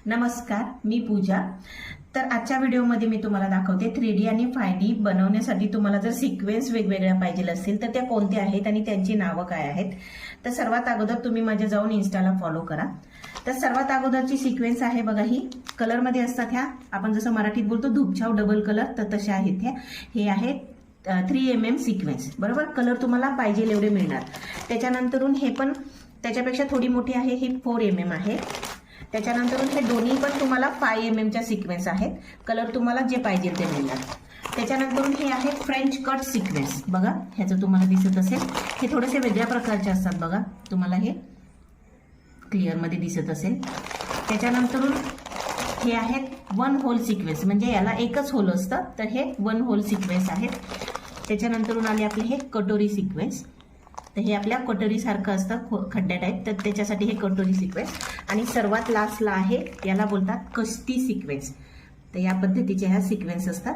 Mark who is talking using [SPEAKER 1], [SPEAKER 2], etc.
[SPEAKER 1] नमस्कार, मी पूजा। तर आजच्या व्हिडिओमध्ये मी तुम्हाला दाखवते 3D आणि 5D बनवण्यासाठी तुम्हाला जर सिक्वेन्स वेगवेगळ्या पाहिजे असतील तर त्या कोणत्या आहेत आणि त्यांची नावं काय आहेत। तर सर्वात अगोदर तुम्ही माझ्या जाऊन इन्स्टाला फॉलो करा। तर सर्वात अगोदरची सिक्वेन्स आहे बघा, ही कलरमध्ये असतात ह्या, आपण जसं मराठीत बोलतो धूपछाव डबल कलर, तर तशा आहेत ह्या। हे आहेत 3mm सिक्वेन्स, बरोबर। कलर तुम्हाला पाहिजे एवढे मिळणार। त्याच्यानंतरून हे पण त्याच्यापेक्षा थोडी मोठी आहे, ही 4mm आहे। त्याच्यानंतरून हे दोन्ही पण तुम्हाला 5mm च्या सिक्वेन्स आहेत। कलर तुम्हाला जे पाहिजे ते मिळणार। त्याच्यानंतरून हे आहे फ्रेंच कट सिक्वेन्स, बघा ह्याचं तुम्हाला दिसत असेल, हे थोडेसे वेगळ्या प्रकारचे असतात बघा, तुम्हाला हे क्लिअर मध्ये दिसत असेल। त्याच्यानंतरून हे आहेत 1 होल सिक्वेन्स, म्हणजे याला एकच होल असतं, तर हे 1 होल सिक्वेन्स आहेत। त्याच्यानंतरून आले आपले हे कटोरी सिक्वेन्स, तर हे आपल्या कटोरी सारखं असतं खड्ड्या टाईप, तर त्याच्यासाठी हे कटोरी सिक्वेन्स। आणि सर्वात लास्टला आहे, याला बोलतात कष्टी सिक्वेन्स, तर या पद्धतीचे ह्या सिक्वेन्स असतात।